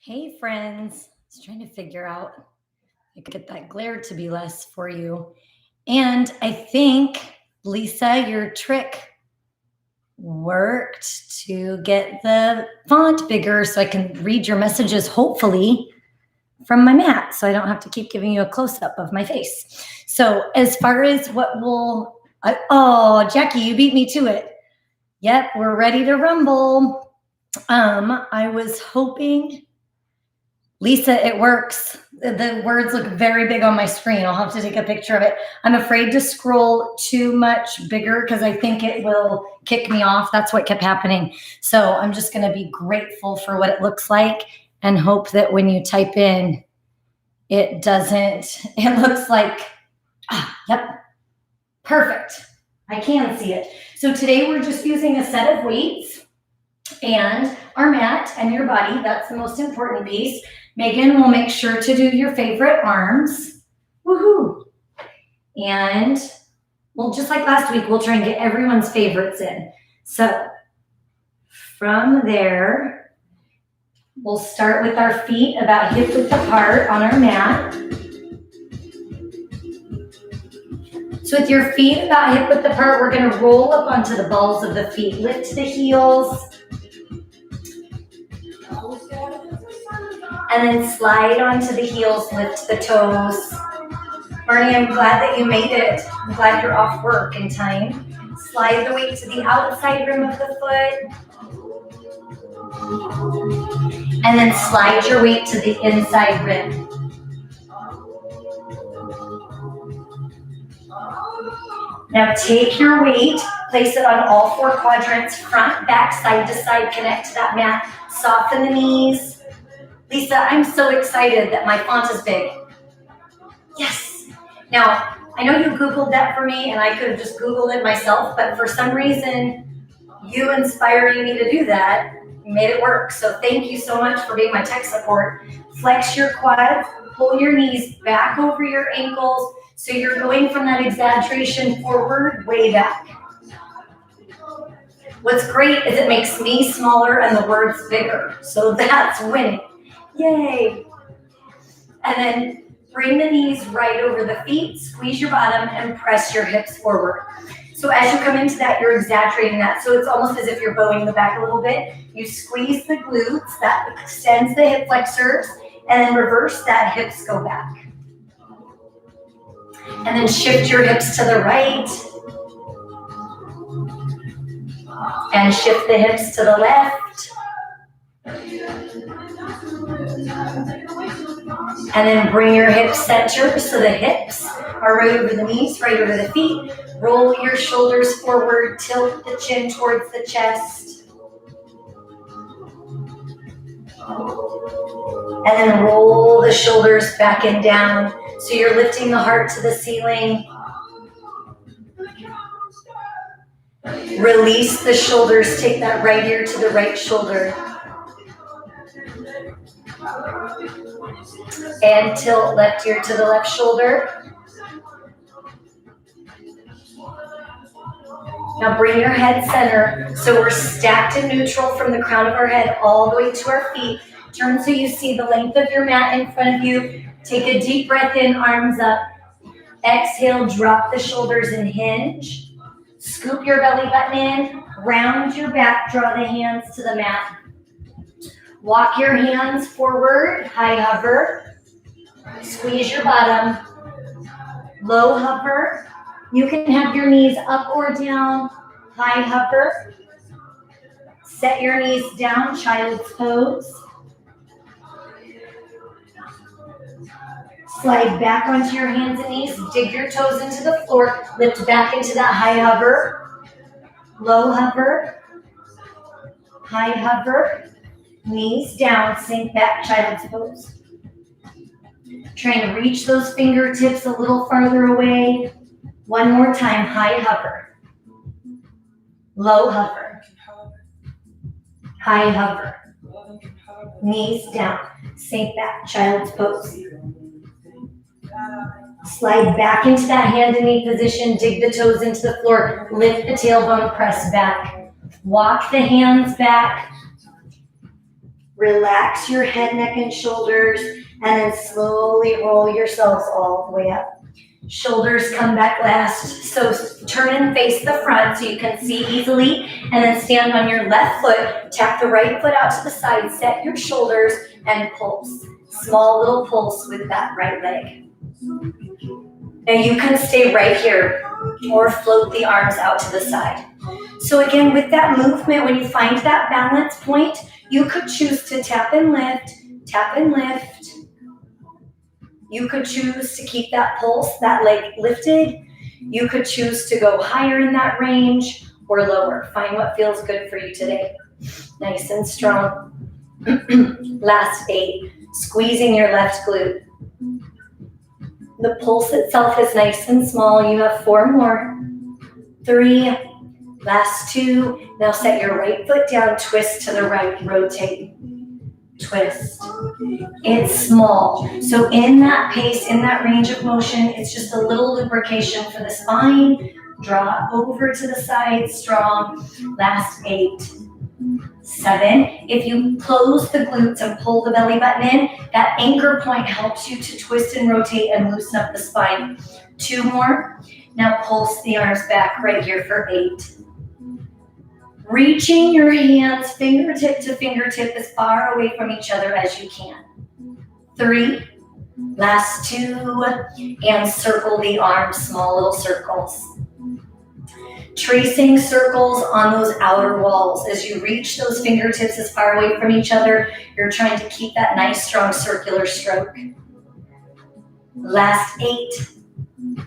Hey friends, I was trying to figure out I could get that glare to be less for you. And I think, Lisa, your trick worked to get the font bigger so I can read your messages, hopefully, from my mat. So I don't have to keep giving you a close up of my face. So, as far as oh, Jackie, you beat me to it. Yep, we're ready to rumble. I was hoping. Lisa, it works. The words look very big on my screen. I'll have to take a picture of it. I'm afraid to scroll too much bigger because I think it will kick me off. That's what kept happening. So I'm just going to be grateful for what it looks like and hope that when you type in, it looks like, yep, perfect. I can see it. So today we're just using a set of weights and our mat and your body. That's the most important piece. Megan will make sure to do your favorite arms. Woohoo! And well, just like last week, we'll try and get everyone's favorites in. So from there, we'll start with our feet about hip width apart on our mat. So with your feet about hip width apart, we're going to roll up onto the balls of the feet. Lift the heels. And then slide onto the heels, lift the toes. Barney, I'm glad that you made it. I'm glad you're off work in time. Slide the weight to the outside rim of the foot. And then slide your weight to the inside rim. Now take your weight, place it on all four quadrants, front, back, side to side, connect to that mat, soften the knees. Lisa, I'm so excited that my font is big. Yes. Now, I know you Googled that for me, and I could have just Googled it myself, but for some reason, you inspiring me to do that made it work. So thank you so much for being my tech support. Flex your quads, pull your knees back over your ankles, so you're going from that exaggeration forward, way back. What's great is it makes me smaller and the words bigger, so that's winning. Yay. And then bring the knees right over the feet, squeeze your bottom, and press your hips forward. So as you come into that, you're exaggerating that. So it's almost as if you're bowing the back a little bit. You squeeze the glutes, that extends the hip flexors, and then reverse that, hips go back. And then shift your hips to the right. And shift the hips to the left. And then bring your hips center so the hips are right over the knees, right over the feet. Roll your shoulders forward, tilt the chin towards the chest. And then roll the shoulders back and down. So you're lifting the heart to the ceiling. Release the shoulders, take that right ear to the right shoulder. And tilt left ear to the left shoulder. Now bring your head center. So we're stacked in neutral from the crown of our head all the way to our feet. Turn so you see the length of your mat in front of you. Take a deep breath in, arms up. Exhale, drop the shoulders and hinge. Scoop your belly button in. Round your back, draw the hands to the mat. Walk your hands forward, high hover. Squeeze your bottom. Low hover. You can have your knees up or down, high hover. Set your knees down, child's pose. Slide back onto your hands and knees, dig your toes into the floor, lift back into that high hover, low hover, high hover, knees down, sink back, child's pose. Trying to reach those fingertips a little farther away. One more time, high hover, low hover, high hover, knees down, sink back, child's pose. Slide back into that hand and knee position, dig the toes into the floor, lift the tailbone, press back. Walk the hands back. Relax your head, neck, and shoulders, and then slowly roll yourselves all the way up. Shoulders come back last. So turn and face the front so you can see easily, and then stand on your left foot. Tap the right foot out to the side. Set your shoulders and pulse. Small little pulse with that right leg. Now you can stay right here or float the arms out to the side. So again, with that movement, when you find that balance point, you could choose to tap and lift, tap and lift. You could choose to keep that pulse, that leg lifted. You could choose to go higher in that range or lower. Find what feels good for you today. Nice and strong. Last 8. Squeezing your left glute. The pulse itself is nice and small. You have 4 more. 3. Last 2. Now set your right foot down, twist to the right, rotate. Twist. It's small. So in that pace, in that range of motion, it's just a little lubrication for the spine. Draw over to the side, strong. Last 8. 7. If you close the glutes and pull the belly button in, that anchor point helps you to twist and rotate and loosen up the spine. 2 more. Now pulse the arms back right here for 8. Reaching your hands fingertip to fingertip as far away from each other as you can. 3. Last 2. And circle the arms, small little circles. Tracing circles on those outer walls. As you reach those fingertips as far away from each other, you're trying to keep that nice, strong circular stroke. Last 8,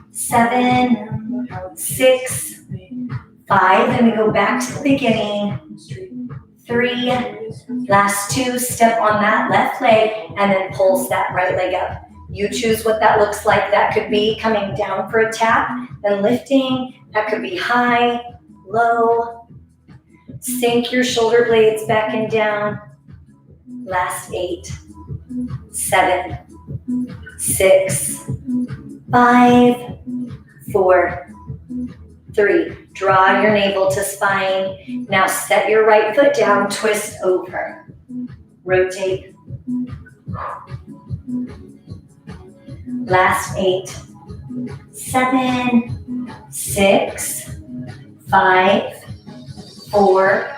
7, 6, 5, and we go back to the beginning. 3, last 2, step on that left leg, and then pulse that right leg up. You choose what that looks like. That could be coming down for a tap, then lifting. That could be high, low. Sink your shoulder blades back and down. Last 8, 7, 6, 5, 4, 3. Draw your navel to spine. Now set your right foot down, twist over. Rotate. Last 8, 7, 6, 5, 4,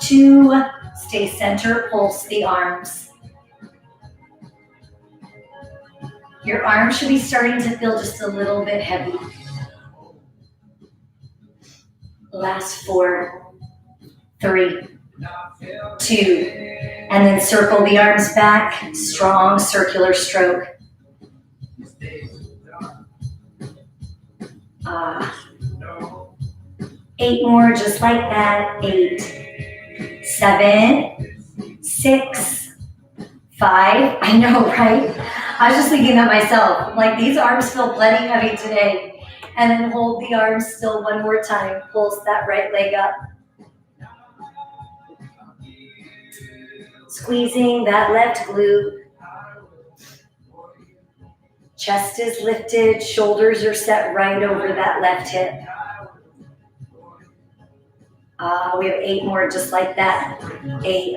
2. Stay center, pulse the arms. Your arms should be starting to feel just a little bit heavy. Last 4, 3, 2, and then circle the arms back, strong circular stroke. 8 more, just like that. 8, 7, 6, 5. I know, right? I was just thinking that myself. Like, these arms feel plenty heavy today. And then hold the arms still one more time. Pulse that right leg up. Squeezing that left glute. Chest is lifted. Shoulders are set right over that left hip. We have 8 more just like that. 8,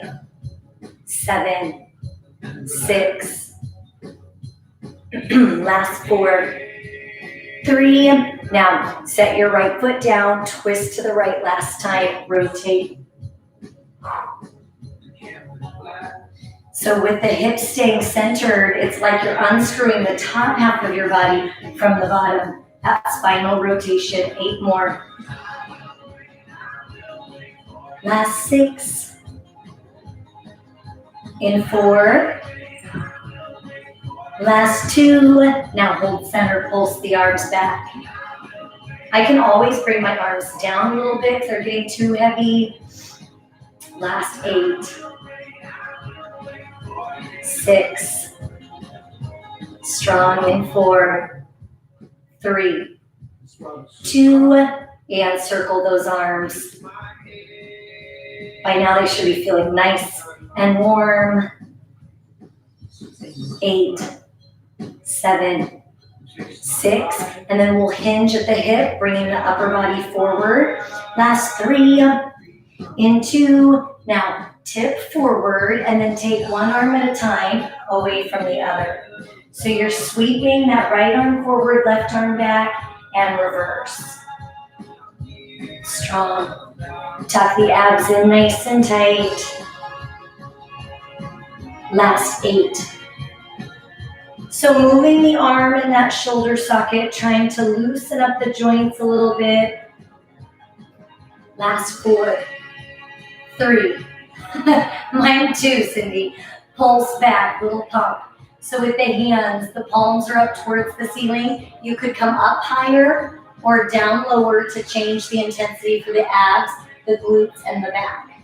7, 6. Last 4, 3. Now set your right foot down, twist to the right last time, rotate. So with the hips staying centered, it's like you're unscrewing the top half of your body from the bottom. That spinal rotation. 8 more. Last 6. In 4. Last 2. Now hold center, pulse the arms back. I can always bring my arms down a little bit if they're getting too heavy. Last 8. 6. Strong in 4. 3. 2. And circle those arms. By now they should be feeling nice and warm. 8, 7, 6, and then we'll hinge at the hip, bringing the upper body forward. Last 3, in 2, Now, tip forward and then take one arm at a time away from the other. So you're sweeping that right arm forward, left arm back, and reverse. Strong. Tuck the abs in nice and tight. Last 8. So moving the arm in that shoulder socket, trying to loosen up the joints a little bit. Last 4. 3. Mine too, Cindy. Pulse back, little pump. So with the hands, the palms are up towards the ceiling. You could come up higher or down lower to change the intensity for the abs, the glutes, and the back.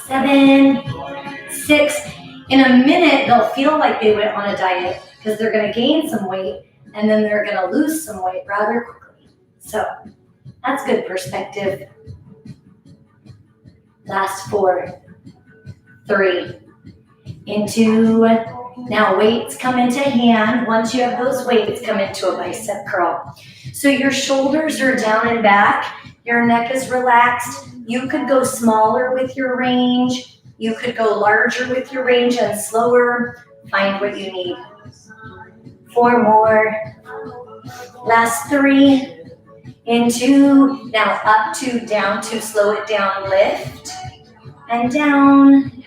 7, 6. In a minute, they'll feel like they went on a diet because they're going to gain some weight and then they're going to lose some weight rather quickly. So that's good perspective. Last 4, 3, into, now weights come into hand. Once you have those weights, come into a bicep curl. So your shoulders are down and back. Your neck is relaxed. You could go smaller with your range. You could go larger with your range and slower. Find what you need. 4 more. Last 3. Into, now up to, down to, slow it down, lift, and down,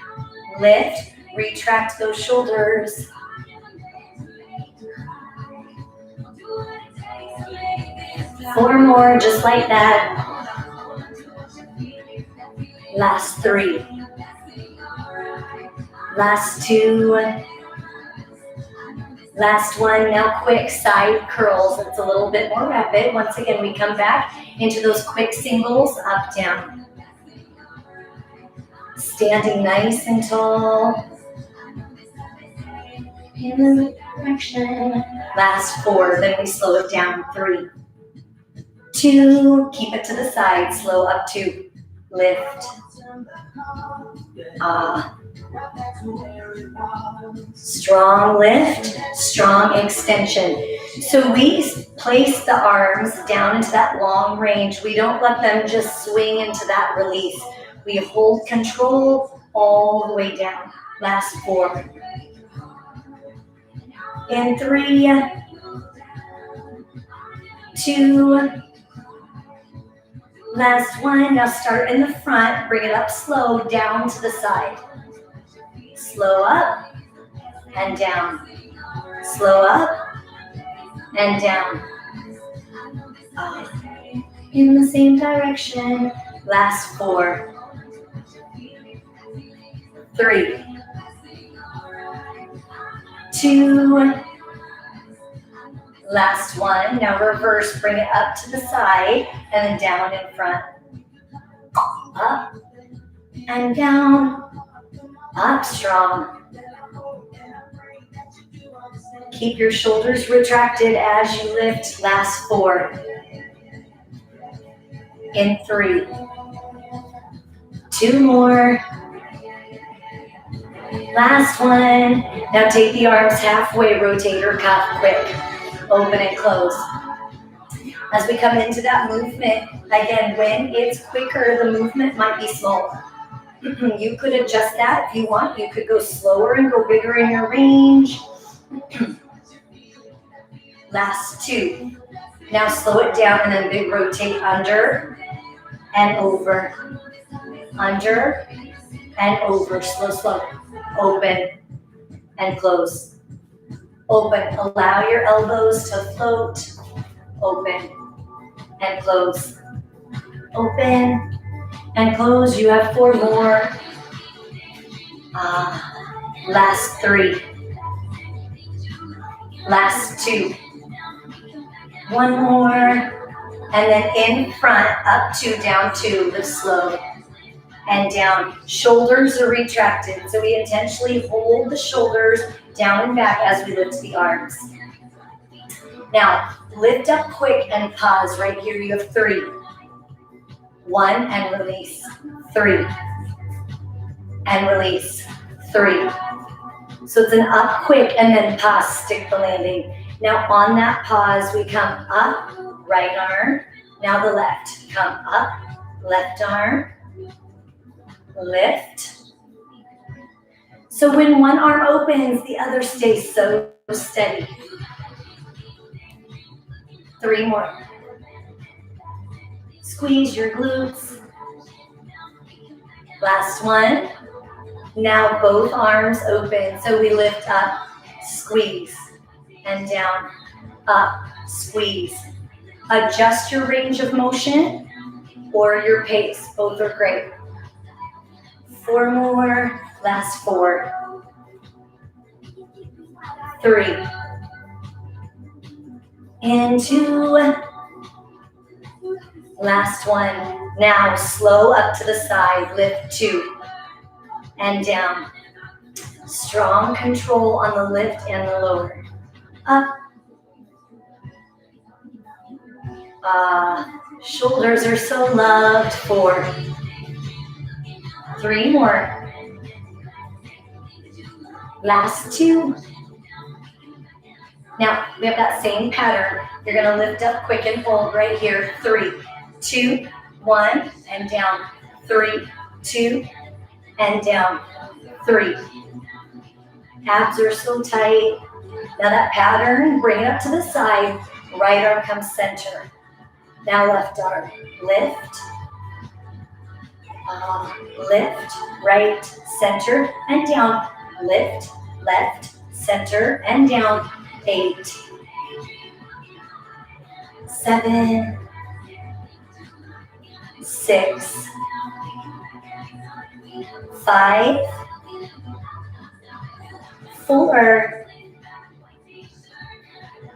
lift, retract those shoulders. 4 more, just like that. Last 3. Last 2. Last 1, now quick side curls. It's a little bit more rapid. Once again, we come back into those quick singles, up, down. Standing nice and tall. In the direction. Last 4, then we slow it down. 3, 2, keep it to the side, slow up 2, lift. Strong lift, strong extension. So we place the arms down into that long range. We don't let them just swing into that release. We hold control all the way down. Last 4. In 3, 2, last 1. Now start in the front, bring it up slow, down to the side. Slow up and down. Slow up and down. In the same direction. Last 4. 3, 2. Last 1. Now reverse, bring it up to the side and then down in front. Up and down. Up strong. Keep your shoulders retracted as you lift. Last 4. In 3. 2 more. Last 1. Now take the arms halfway, rotate or cuff quick. Open and close. As we come into that movement, again, when it's quicker, the movement might be smaller. You could adjust that if you want. You could go slower and go bigger in your range. Last 2. Now slow it down and then big rotate under and over. Under and over. Slow, slow. Open and close. Open. Allow your elbows to float. Open and close. Open and close. You have 4 more. Last 3. Last 2. 1 more. And then in front, up 2, down 2, lift slow. And down. Shoulders are retracted. So we intentionally hold the shoulders down and back as we lift the arms. Now, lift up quick and pause. Right here you have 3. 1 and release. 3. And release. 3. So it's an up quick and then pause, stick the landing. Now on that pause, we come up, right arm, now the left. come up, left arm, lift. So when one arm opens, the other stays so steady. 3 more. Squeeze your glutes. Last one. Now both arms open. So we lift up, squeeze, and down, up, squeeze. Adjust your range of motion or your pace. Both are great. 4 more. Last 4. 3. And 2. Last one. Now slow up to the side. Lift 2. And down. Strong control on the lift and the lower. Up. Shoulders are so loved. 4. 3 more. Last 2. Now, we have that same pattern. You're going to lift up quick and hold right here. 3, 2, 1, and down. 3, 2, and down. 3. Abs are so tight. Now that pattern, bring it up to the side. Right arm comes center. Now left arm. Lift. Lift. Right, center, and down. Lift, left, center, and down. 8, 7, 6, 5, 4,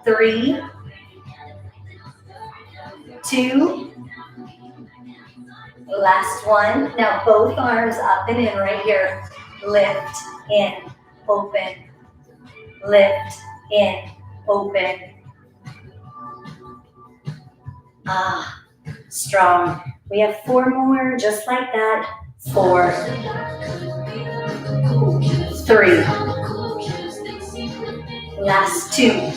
3, 2, last one. Now both arms up and in right here. Lift, in, open, lift, in, open. Strong. We have 4 more, just like that. 4, 3. Last 2.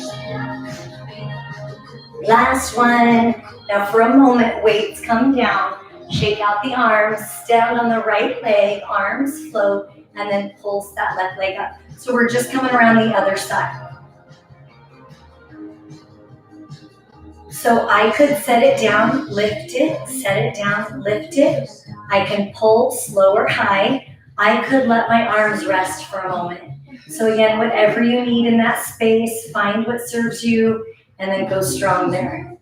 Last one. Now for a moment, weights come down. Shake out the arms, stand on the right leg, arms float, and then pulse that left leg up. So we're just coming around the other side. So I could set it down, lift it, set it down, lift it. I can pulse low or high. I could let my arms rest for a moment. So again, whatever you need in that space, find what serves you, and then go strong there.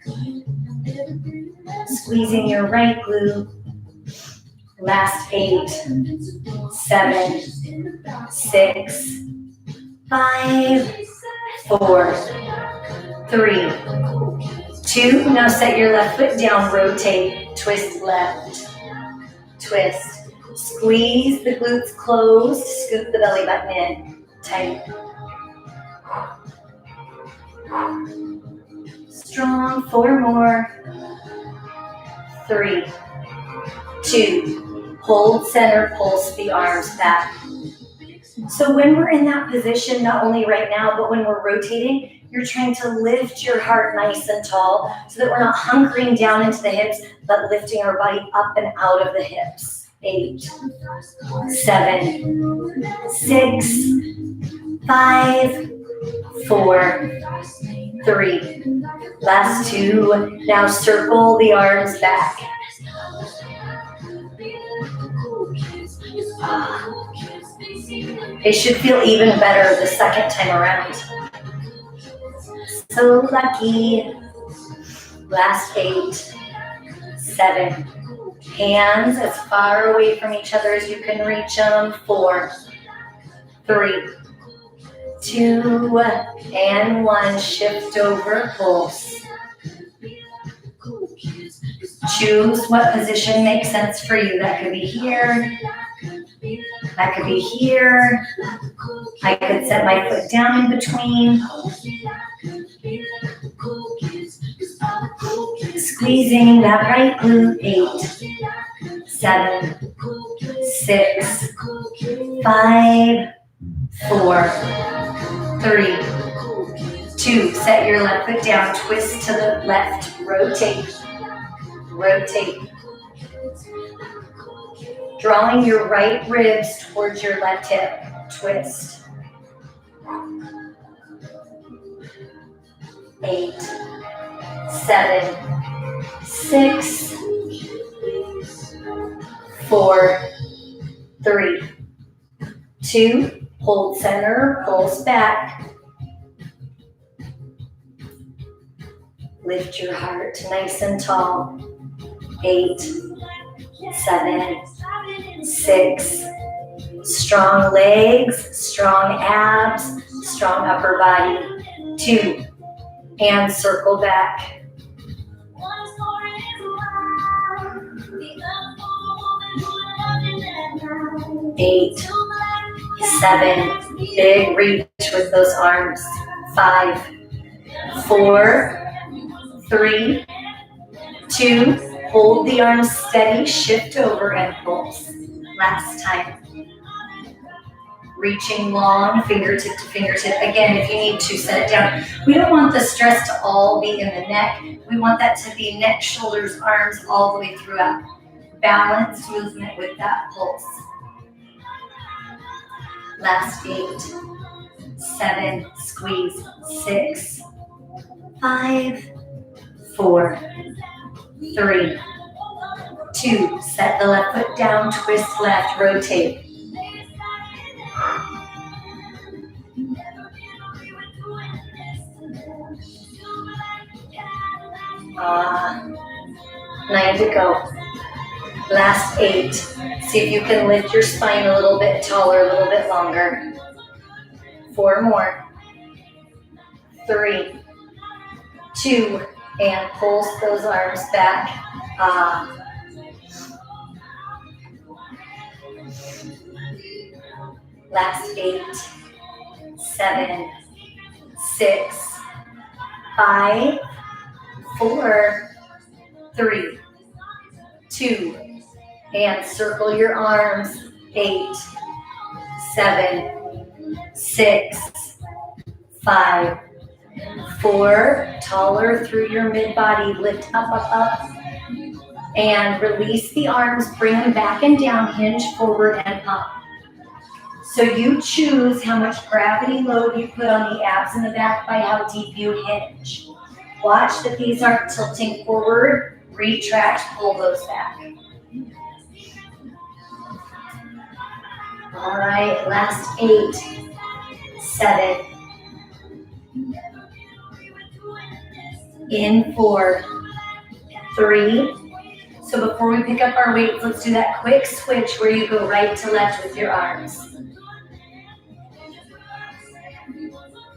Squeezing your right glute. Last 8, 7, 6, 5, 4, 3, 2. Now set your left foot down, rotate, twist left, twist. Squeeze the glutes closed, scoop the belly button in, tight. Strong, 4 more. 3, 2, hold center, pulse the arms back. So when we're in that position, not only right now, but when we're rotating, you're trying to lift your heart nice and tall so that we're not hunkering down into the hips, but lifting our body up and out of the hips. 8, 7, 6, 5, 4, 3. Last 2. Now circle the arms back. It should feel even better the second time around. So lucky. Last 8, 7. Hands as far away from each other as you can reach them. 4, 3, 2, and 1. Shift over, pulse. Choose what position makes sense for you. That could be here. That could be here. I could set my foot down in between. Squeezing that right glute. 8, 7, 6, 5, 4, 3, 2. Set your left foot down. Twist to the left. Rotate. rotate. Drawing your right ribs towards your left hip, twist. 8, 7, 6, 4, 3, 2, hold center, pulse back. Lift your heart nice and tall. 8, 7, 6, strong legs, strong abs, strong upper body. 2, and circle back. 8, 7, big reach with those arms. 5, 4, 3, 2, hold the arms steady, shift over and pulse. Last time. Reaching long, fingertip to fingertip. Again, if you need to, set it down. We don't want the stress to all be in the neck. We want that to be neck, shoulders, arms, all the way throughout. Balanced movement with that pulse. Last 8, 7, squeeze. 6, 5, 4, 3, 2, set the left foot down, twist left, rotate. Nine to go. Last 8. See if you can lift your spine a little bit taller, a little bit longer. 4 more. 3, 2, and pulse those arms back. Last 8, 7, 6, 5, 4, 3, 2, and circle your arms. 8, 7, 6, 5, 4, taller through your mid-body, lift up, up, up, and release the arms, bring them back and down, hinge forward and up. So you choose how much gravity load you put on the abs in the back by how deep you hinge. Watch that these aren't tilting forward, retract, pull those back. All right, last 8, 7, in 4, 3. So before we pick up our weights, let's do that quick switch where you go right to left with your arms.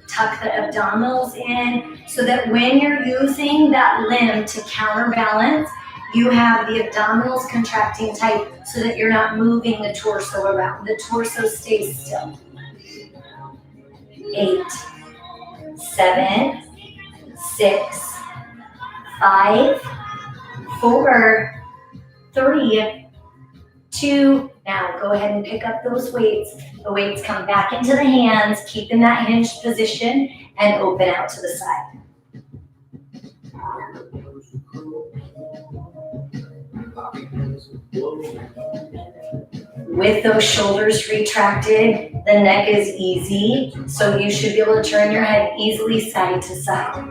Tuck the abdominals in so that when you're using that limb to counterbalance, you have the abdominals contracting tight so that you're not moving the torso around. The torso stays still. 8, 7, 6, 5, 4, 3, 2. Now go ahead and pick up those weights. The weights come back into the hands, keep in that hinged position, and open out to the side. With those shoulders retracted, the neck is easy, so you should be able to turn your head easily side to side.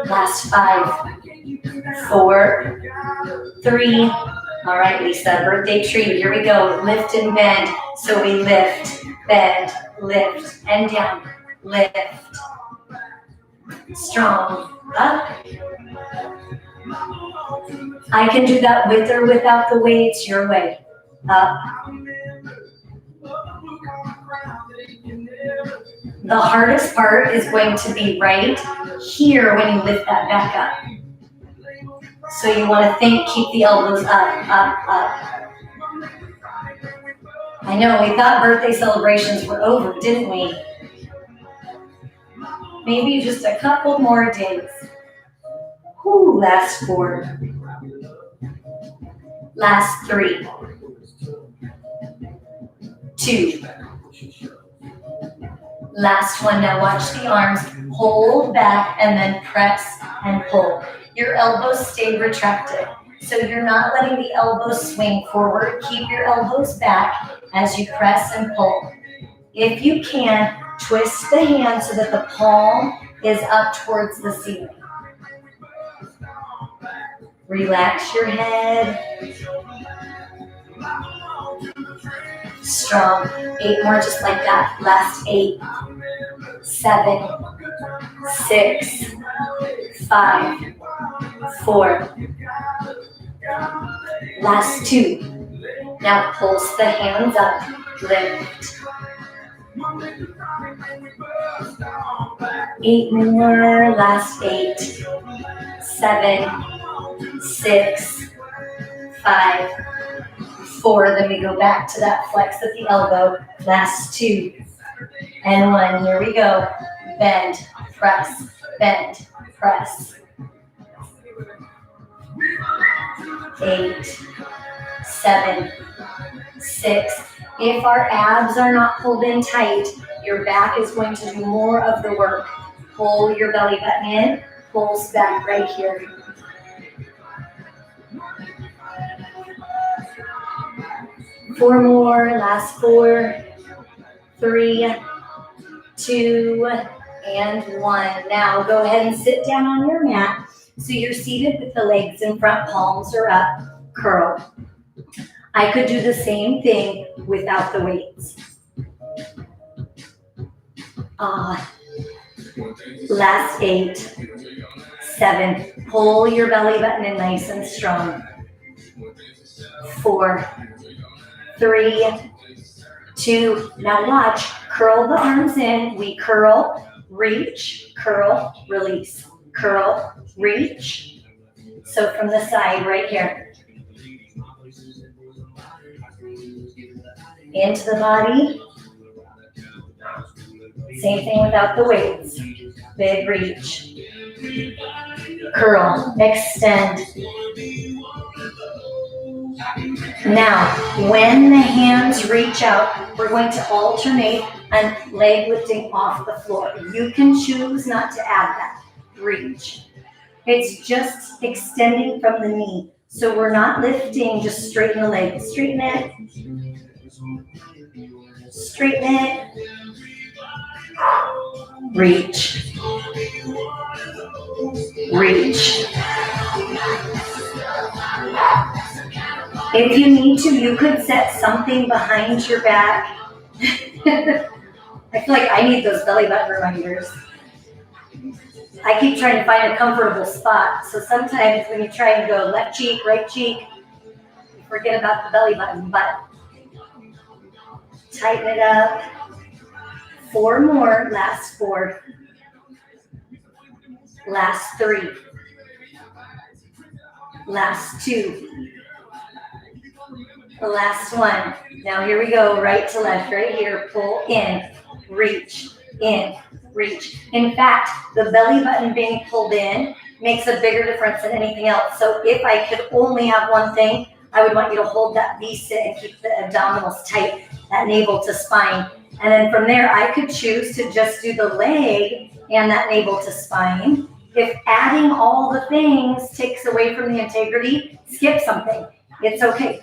Last 5, 4, 3. All right, Lisa, birthday treat. Here we go. Lift and bend. So we lift, bend, lift, and down. Lift. Strong. Up. I can do that with or without the weights, your way. Up. The hardest part is going to be right here when you lift that back up. So you want to think, keep the elbows up, up, up. I know, we thought birthday celebrations were over, didn't we? Maybe just a couple more days. Whew, last 4. Last 3. 2. Last one. Now watch the arms. Hold back and then press and pull. Your elbows stay retracted. So you're not letting the elbows swing forward. Keep your elbows back as you press and pull. If you can, twist the hand so that the palm is up towards the ceiling. Relax your head. Strong. 8 more just like that. Last 8, 7, 6, 5, 4. Last 2. Now pulse the hands up. Lift. 8 more. Last 8, 7, 6, 5, 4. Then we go back to that flex at the elbow. Last 2 and 1. Here we go. Bend, press, bend, press. 8, 7, 6. If our abs are not pulled in tight, your back is going to do more of the work. Pull your belly button in, pulse back right here. Four more, last 4, 3, 2, and 1. Now go ahead and sit down on your mat. So you're seated with the legs in front, palms are up, curl. I could do the same thing without the weights. Last 8, 7. Pull your belly button in nice and strong. 4, 3, 2. Now watch, curl the arms in. We curl, reach, curl, release. Curl, reach. So from the side right here. Into the body. Same thing without the weights. Big reach. Curl, extend. Now, when the hands reach out, we're going to alternate and leg lifting off the floor. You can choose not to add that. Reach. It's just extending from the knee. So we're not lifting, just straighten the leg. Straighten it. Straighten it. Reach. Reach. If you need to, you could set something behind your back. I feel like I need those belly button reminders. I keep trying to find a comfortable spot. So sometimes when you try and go left cheek, right cheek, you forget about the belly button. But tighten it up. 4 more. Last 4. Last 3. Last 2. The last 1. Now here we go. Right to left. Right here. Pull in. Reach. In. Reach. In fact, the belly button being pulled in makes a bigger difference than anything else. So if I could only have one thing, I would want you to hold that V-sit and keep the abdominals tight, that navel to spine. And then from there, I could choose to just do the leg and that navel to spine. If adding all the things takes away from the integrity, skip something. It's okay.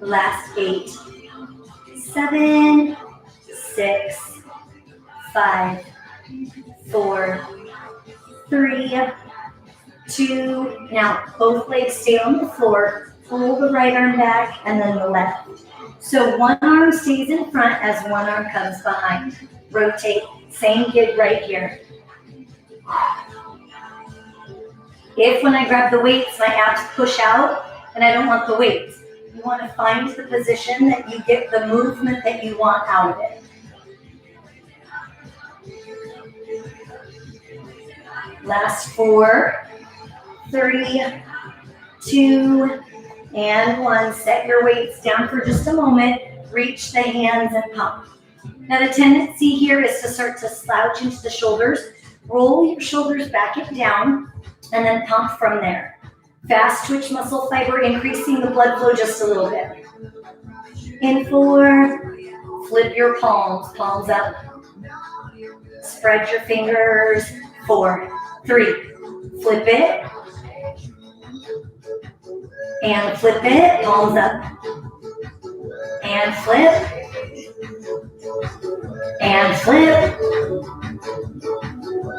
Last 8, 7, 6, 5, 4, 3, 2. Now both legs stay on the floor. Pull the right arm back and then the left. So one arm stays in front as one arm comes behind. Rotate. Same gig right here. If when I grab the weights, my abs push out and I don't want the weights, you want to find the position that you get the movement that you want out of it. Last 4, 3, 2, and 1. Set your weights down for just a moment. Reach the hands and pump. Now the tendency here is to start to slouch into the shoulders. Roll your shoulders back and down, and then pump from there. Fast twitch muscle fiber, increasing the blood flow just a little bit. In 4, flip your palms, palms up. Spread your fingers. 4, 3, flip it. And flip it, palms up. And flip. And flip.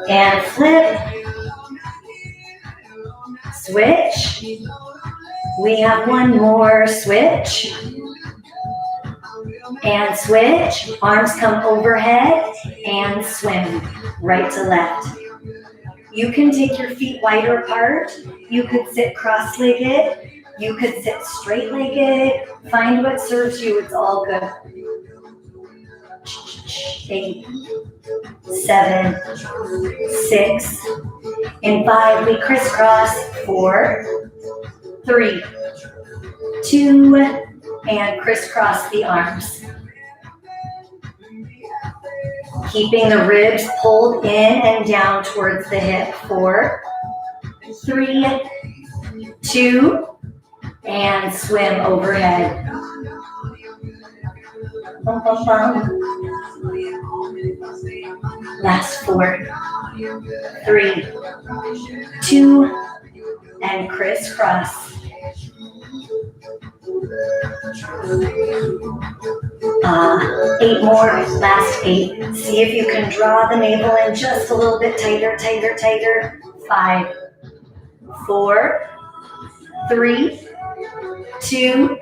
And flip. Switch. We have one more. Switch. And switch. Arms come overhead and swim right to left. You can take your feet wider apart. You could sit cross-legged. You could sit straight-legged. Find what serves you. It's all good. 8, 7, 6. In 5, we crisscross. 4, 3, 2, and crisscross the arms. Keeping the ribs pulled in and down towards the hip. 4, 3, 2, and swim overhead. Bum, bum, bum. Last 4, 3, 2, and crisscross. 8 more, last 8. See if you can draw the navel in just a little bit tighter, tighter, tighter. 5, 4, 3, 2,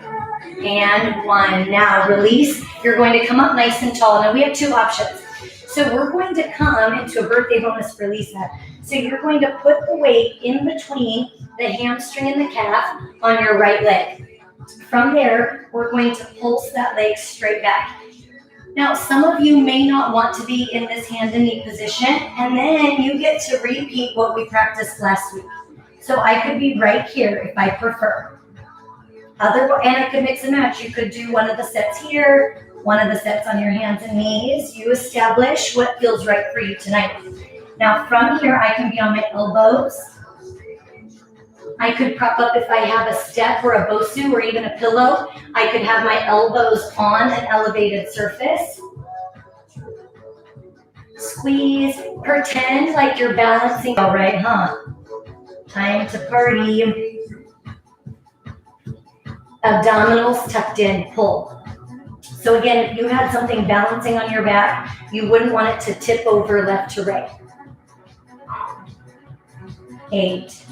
and 1. Now release. You're going to come up nice and tall. Now we have 2 options. So we're going to come into a birthday bonus for Lisa. So you're going to put the weight in between the hamstring and the calf on your right leg. From there, we're going to pulse that leg straight back. Now, some of you may not want to be in this hand and knee position, and then you get to repeat what we practiced last week. So I could be right here if I prefer. And I could mix and match. You could do one of the sets here, one of the sets on your hands and knees. You establish what feels right for you tonight. Now, from here, I can be on my elbows. I could prop up if I have a step or a bosu or even a pillow. I could have my elbows on an elevated surface. Squeeze. Pretend like you're balancing. All right, huh? Time to party. Abdominals tucked in, pull. So again, if you had something balancing on your back, you wouldn't want it to tip over left to right. 8,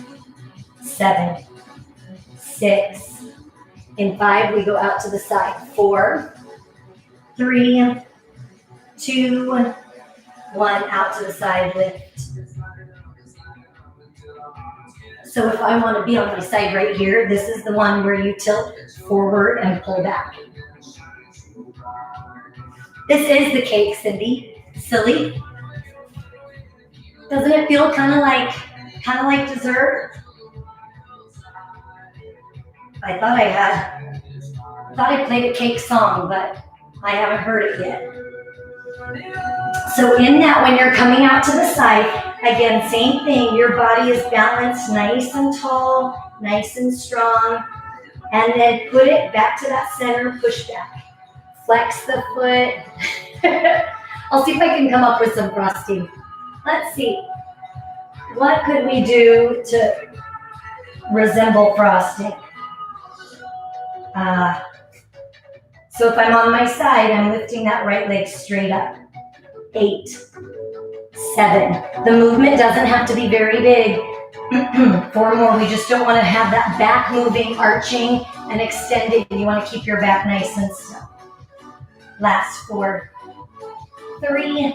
7, 6. In 5, we go out to the side. 4, 3, 2, 1. Out to the side, lift. So if I want to be on my side right here, this is the one where you tilt forward and pull back. This is the cake, Cindy. Silly. Doesn't it feel kind of like dessert? I thought I played a cake song, but I haven't heard it yet. So in that, when you're coming out to the side, again, same thing. Your body is balanced nice and tall, nice and strong. And then put it back to that center, push back. Flex the foot. I'll see if I can come up with some frosting. Let's see. What could we do to resemble frosting? So if I'm on my side, I'm lifting that right leg straight up. 8, 7. The movement doesn't have to be very big. 4 more. We just don't want to have that back moving, arching, and extending. You want to keep your back nice and still. Last 4, 3,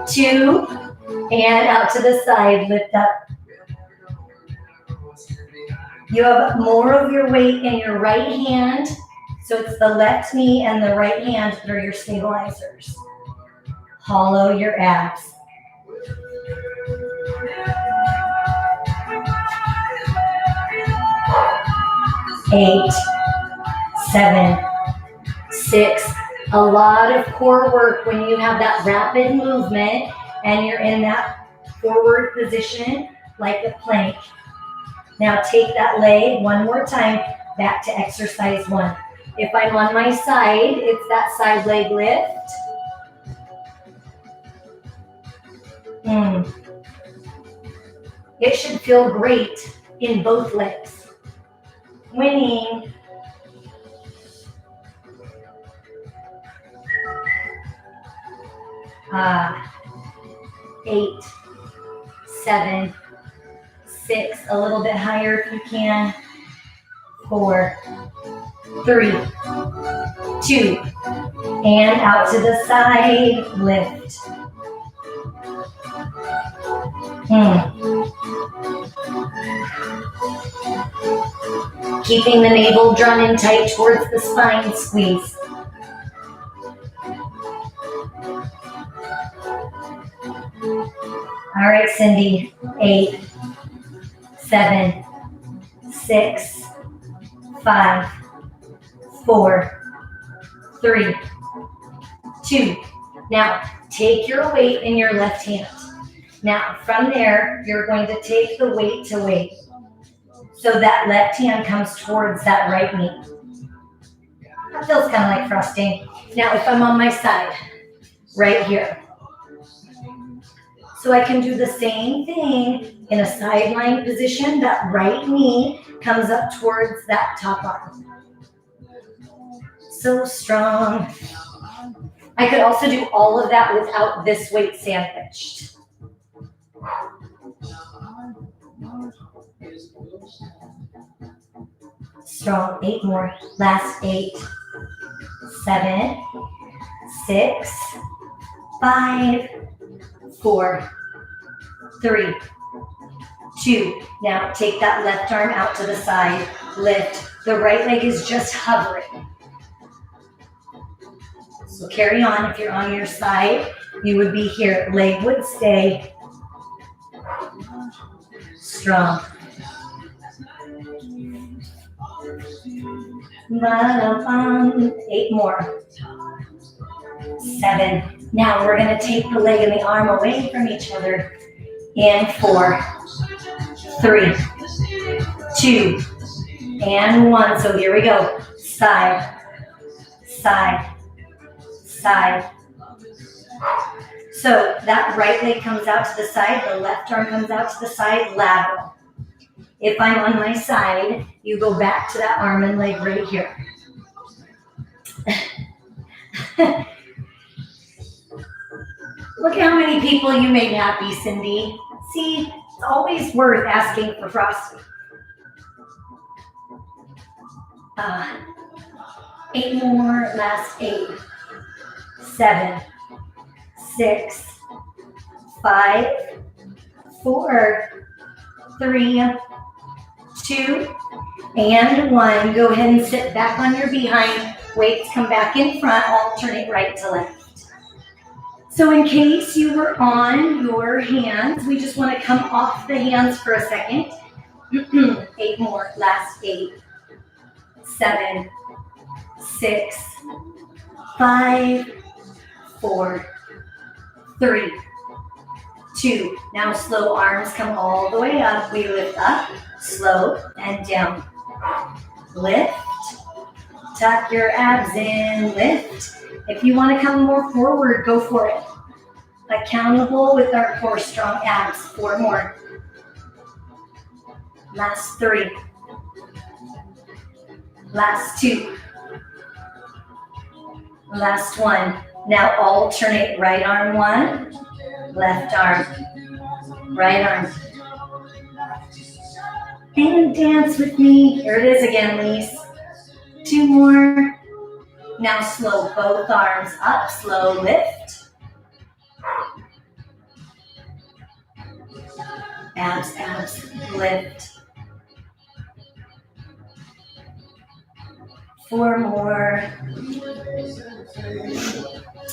2, and out to the side. Lift up. You have more of your weight in your right hand. So it's the left knee and the right hand that are your stabilizers. Hollow your abs. 8, 7, 6. A lot of core work when you have that rapid movement and you're in that forward position like a plank. Now take that leg one more time back to exercise 1. If I'm on my side, it's that side leg lift. It should feel great in both legs. Winning. 8, 7, 6, a little bit higher if you can. 4, 3, 2, and out to the side, lift. Keeping the navel drawn in tight towards the spine, squeeze. All right, Cindy. 8, 7, 6, 5, 4, 3, 2. Now, take your weight in your left hand. Now, from there, you're going to take the weight to weight. So that left hand comes towards that right knee. That feels kind of like thrusting. Now, if I'm on my side, right here. So I can do the same thing in a sideline position. That right knee comes up towards that top arm. So strong. I could also do all of that without this weight sandwiched. Strong. 8 more. Last 8, 7, 6, 5, 4, 3, 2. Now take that left arm out to the side. Lift. The right leg is just hovering. So carry on. If you're on your side, you would be here. Leg would stay. Strong. 8 more. 7. Now we're going to take the leg and the arm away from each other. And 4, 3, 2, and 1. So here we go. Side, side, side. So that right leg comes out to the side, the left arm comes out to the side, lateral. If I'm on my side, you go back to that arm and leg right here. Look how many people you made happy, Cindy. See, it's always worth asking for frosting. 8 more, last 8, 7, 6, 5, 4, 3, 2, and 1. Go ahead and sit back on your behind. Weights come back in front, alternate right to left. So in case you were on your hands, we just want to come off the hands for a second. 8 more, last 8, 7, 6, 5, 4, 3, 2. Now slow arms come all the way up. We lift up, slow, and down. Lift. Tuck your abs in, lift. If you want to come more forward, go for it. Accountable with our core, strong abs. 4 more. Last 3. Last 2. Last 1. Now alternate right arm 1, left arm, right arm. And dance with me. Here it is again, Lise. 2 more. Now slow, both arms up, slow, lift. Abs, abs, lift. 4 more.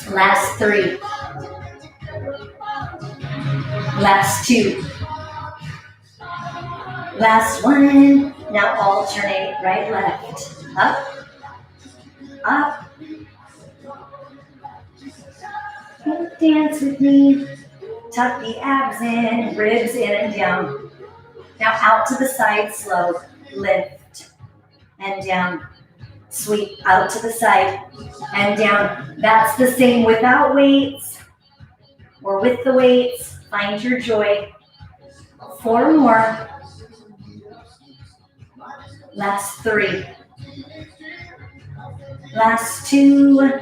Last 3. Last 2. Last 1. Now alternate right, left. Up. Up. Dance with me. Tuck the abs in, ribs in and down. Now out to the side, slow. Lift and down. Sweep out to the side and down. That's the same without weights or with the weights. Find your joy. 4 more. Last 3. Last 2.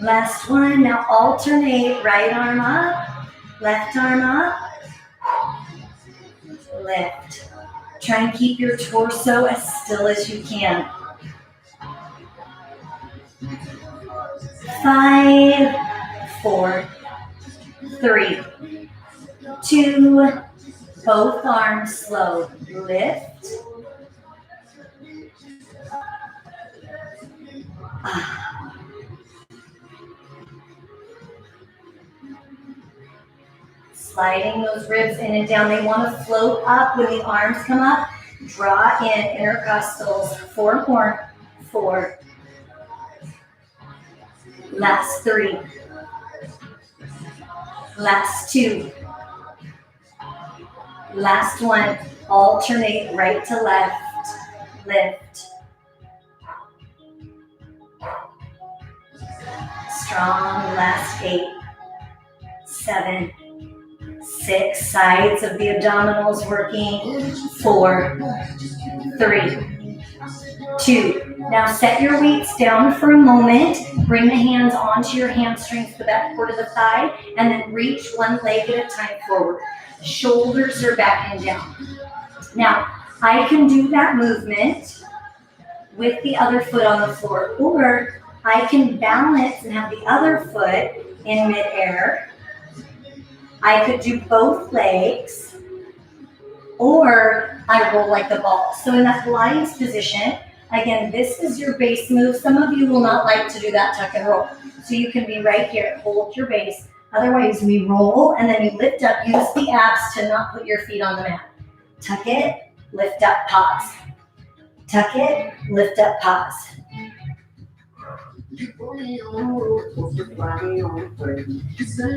Last 1. Now alternate. Right arm up, left arm up. Lift. Try and keep your torso as still as you can. 5, 4, 3, 2, both arms slow. Lift. Sliding those ribs in and down. They want to float up when the arms come up. Draw in intercostals. 4 more. 4. Last 3. Last 2. Last 1. Alternate right to left. Lift. Strong. Last 8. 7. 6. Sides of the abdominals working. 4, 3, 2. Now set your weights down for a moment. Bring the hands onto your hamstrings, the back part of the thigh, and then reach one leg at a time forward. Shoulders are back and down. Now, I can do that movement with the other foot on the floor, or I can balance and have the other foot in midair. I could do both legs, or I roll like a ball. So in that Pilates position, again, this is your base move. Some of you will not like to do that tuck and roll. So you can be right here, hold your base. Otherwise, we roll and then you lift up. Use the abs to not put your feet on the mat. Tuck it, lift up, pause. Tuck it, lift up, pause.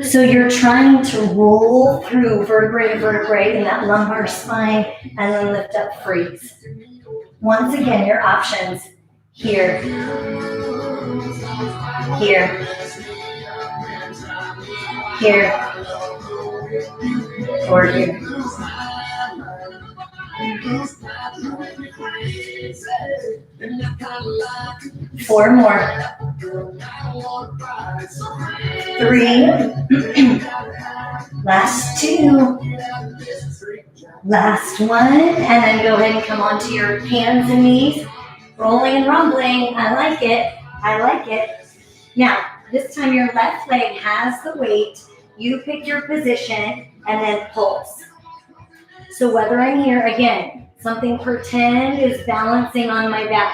So you're trying to roll through vertebrae to vertebrae in that lumbar spine and then lift up, freeze. Once again, your options here, here, here, or here. 4 more. 3. Last 2. Last 1. And then go ahead and come onto your hands and knees. Rolling and rumbling. I like it. I like it. Now, this time your left leg has the weight. You pick your position and then pulse. So whether I'm here, again, something pretend is balancing on my back.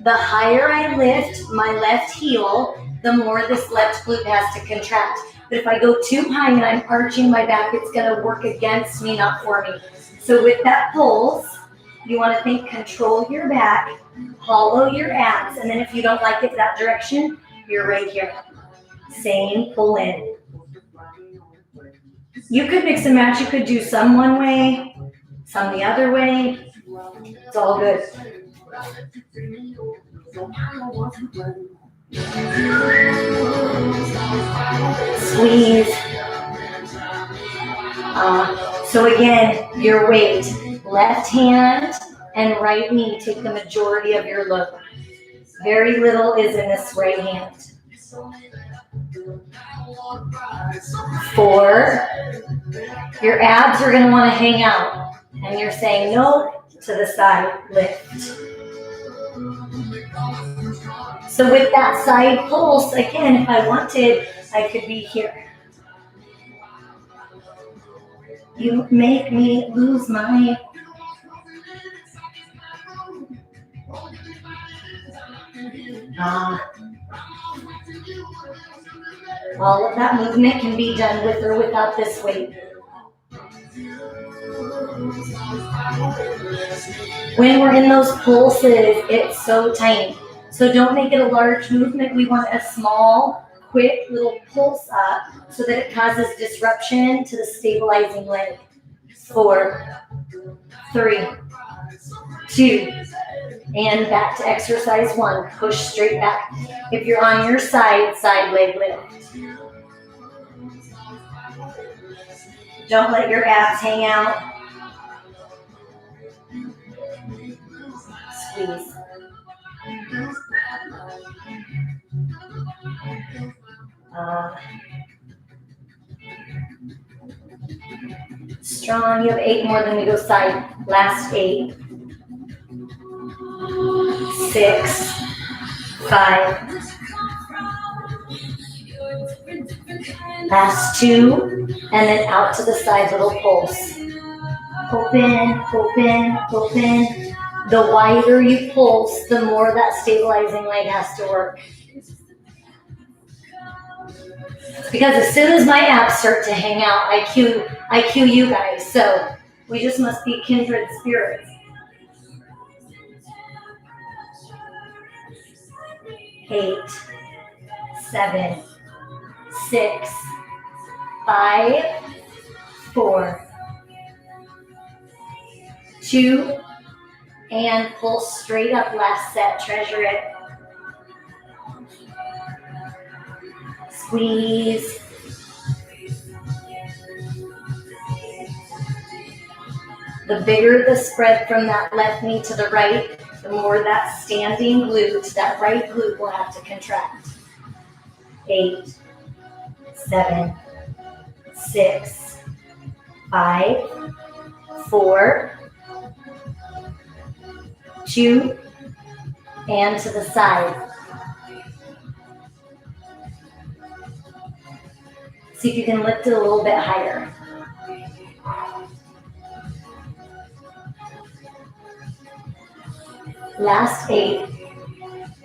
The higher I lift my left heel, the more this left glute has to contract. But if I go too high and I'm arching my back, it's going to work against me, not for me. So with that pulse, you want to think control your back, hollow your abs, and then if you don't like it that direction, you're right here. Same pull in. You could mix and match. You could do some one way, some the other way. It's all good. Squeeze. So again, your weight, left hand and right knee take the majority of your load. Very little is in this right hand. 4. Your abs are going to want to hang out. And you're saying no to the side lift. So with that side pulse, again, if I wanted, I could be here. You make me lose my... All of that movement can be done with or without this weight. When we're in those pulses, it's so tiny. So don't make it a large movement. We want a small, quick little pulse up so that it causes disruption to the stabilizing leg. 4, 3, 2, And back to exercise 1. Push straight back. If you're on your side, side leg lift. Don't let your abs hang out. Squeeze. Strong. You have 8 more than we go side. Last 8. 6, 5. Last 2, and then out to the side, little pulse. Open, open, open. The wider you pulse, the more that stabilizing leg has to work. Because as soon as my abs start to hang out, I cue you guys. So we just must be kindred spirits. 8, 7, 6, 5, 4, 2, and pull straight up. Last set. Treasure it. Squeeze. The bigger the spread from that left knee to the right, the more that standing glute, that right glute will have to contract. 8, 7, 6, 5, 4, 2, and to the side. See if you can lift it a little bit higher. Last 8,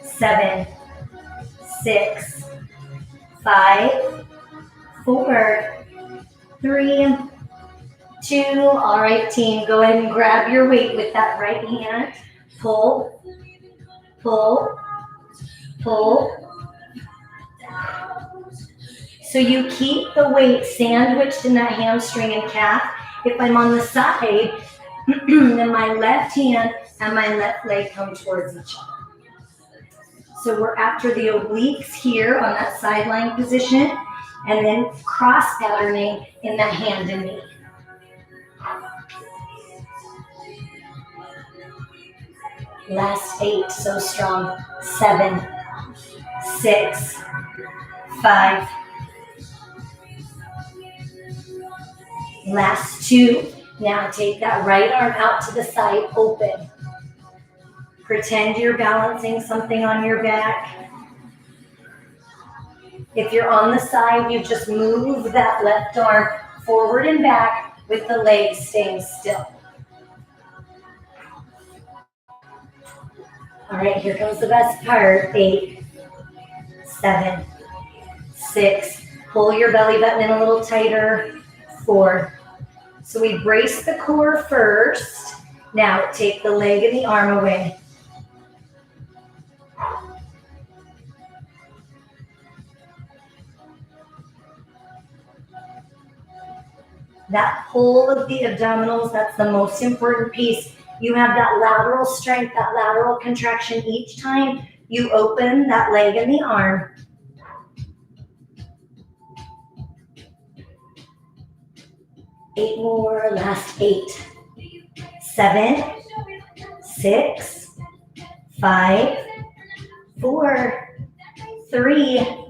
7, 6, 5, 4, 3, 2. All right, team, go ahead and grab your weight with that right hand. Pull, pull, pull. So you keep the weight sandwiched in that hamstring and calf. If I'm on the side, then my left hand and my left leg come towards each other. So we're after the obliques here on that sideline position, and then cross patterning in that hand and knee. Last 8, so strong. 7, 6, 5. Last 2. Now take that right arm out to the side, open. Pretend you're balancing something on your back. If you're on the side, you just move that left arm forward and back with the legs staying still. All right, here comes the best part. 8, 7, 6. Pull your belly button in a little tighter. 4. So we brace the core first. Now take the leg and the arm away. That pull of the abdominals, that's the most important piece. You have that lateral strength, that lateral contraction each time you open that leg and the arm. Eight more, last 8, 7, 6, 5, 4, 3,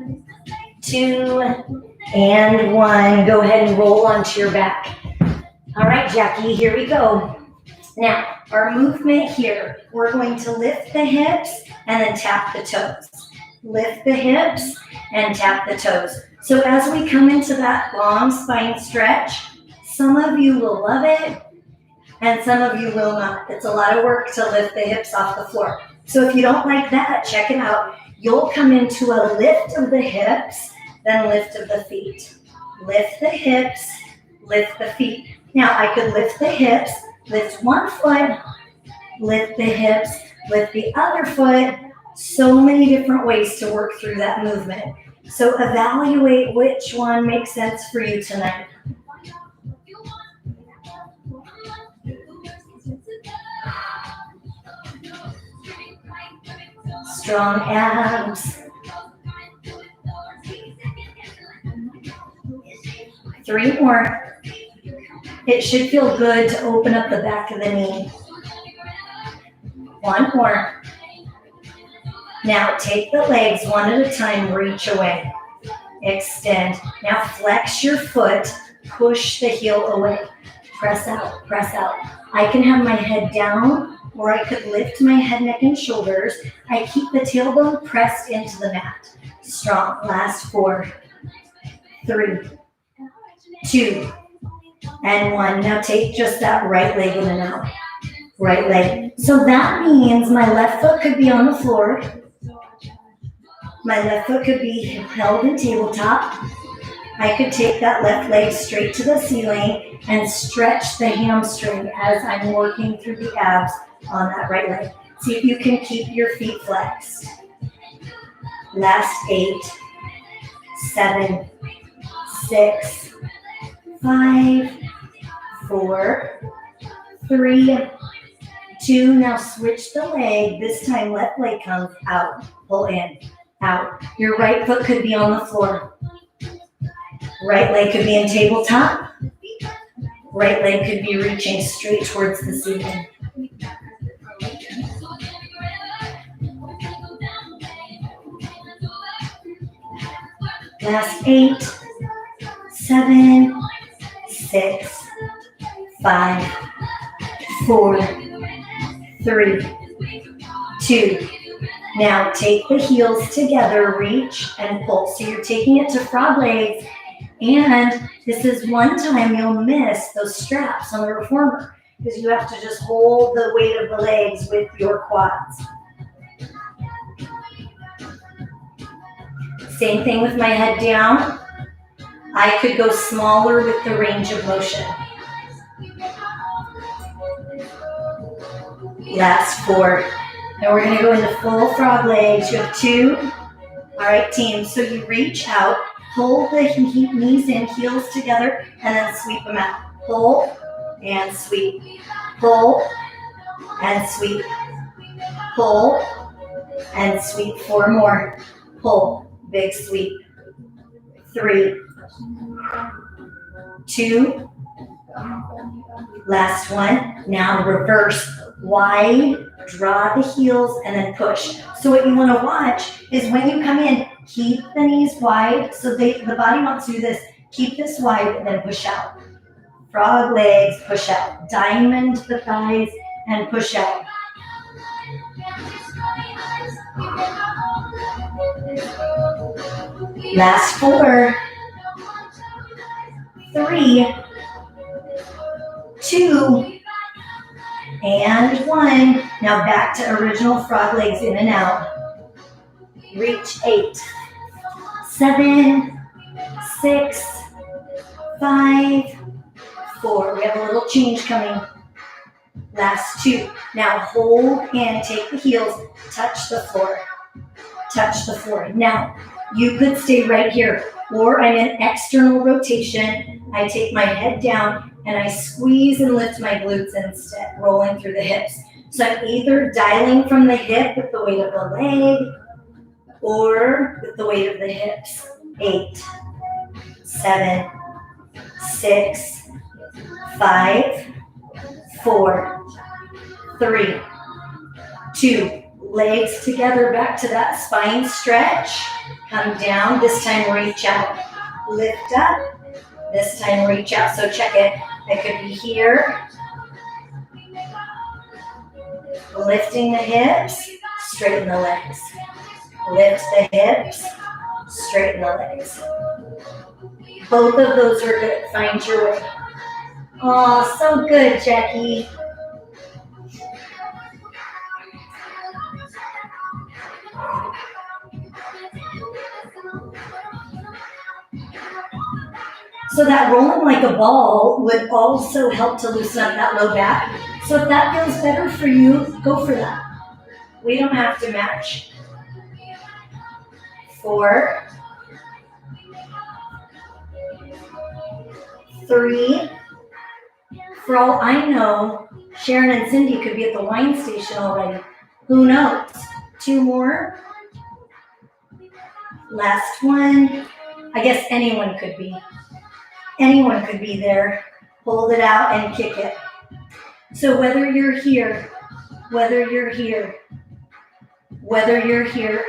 2, and 1. Go ahead and roll onto your back. All right, Jackie, here we go. Now, our movement here, we're going to lift the hips and then tap the toes. Lift the hips and tap the toes. So as we come into that long spine stretch, some of you will love it and some of you will not. It's a lot of work to lift the hips off the floor. So if you don't like that, check it out. You'll come into a lift of the hips, then lift of the feet. Lift the hips, lift the feet. Now I could lift the hips, lift one foot, lift the hips, lift the other foot. So many different ways to work through that movement. So evaluate which one makes sense for you tonight. strong abs. 3 more. It should feel good to open up the back of the knee. 1 more. Now take the legs one at a time, reach away. Extend. Now flex your foot, push the heel away. Press out, press out. I can have my head down, or I could lift my head, neck, and shoulders. I keep the tailbone pressed into the mat. Strong. Last 4, 3, 2, and 1. Now take just that right leg in and out. Right leg. So that means my left foot could be on the floor. My left foot could be held in tabletop. I could take that left leg straight to the ceiling and stretch the hamstring as I'm working through the abs on that right leg. See if you can keep your feet flexed. Last 8, 7, 6, 5, 4, 3, 2. Now switch the leg. This time left leg comes out. Pull in, out. Your right foot could be on the floor. Right leg could be in tabletop. Right leg could be reaching straight towards the ceiling. Last 8, 7, 6, 5, 4, 3, 2. Now take the heels together, reach and pull. So you're taking it to frog legs, and this is one time you'll miss those straps on the reformer because you have to just hold the weight of the legs with your quads. Same thing with my head down. I could go smaller with the range of motion. Last 4. Now we're going to go into full frog legs. You have 2. All right, team. So you reach out, pull the knees in, heels together, and then sweep them out. Pull and sweep. Pull and sweep. Pull and sweep. 4 more. Pull. Big sweep. 3, 2. Last 1. Now reverse. Wide, draw the heels, and then push. So what you want to watch is when you come in, keep the knees wide. So the body wants to do this. Keep this wide and then push out. Frog legs, push out. Diamond the thighs and push out. Last 4, 3, 2, and 1. Now back to original frog legs in and out. Reach 8, 7, 6, 5, 4. We have a little change coming. Last 2. Now hold and take the heels. Touch the floor. Touch the floor. Now you could stay right here, or I'm in external rotation. I take my head down and I squeeze and lift my glutes instead, rolling through the hips. So I'm either dialing from the hip with the weight of the leg or with the weight of the hips. 8, 7, 6, 5, 4, 3, 2. Legs together back to that spine stretch. Come down. This time reach out. Lift up. This time reach out. So check it. I could be here. Lifting the hips. Straighten the legs. Lift the hips. Straighten the legs. Both of those are good. Find your way. Oh, so good, Jackie. So that rolling like a ball would also help to loosen up that low back. So if that feels better for you, go for that. We don't have to match. 4, 3. For all I know, Sharon and Cindy could be at the wine station already. Who knows? 2 more. Last one. I guess anyone could be there. Hold it out and kick it. So whether you're here,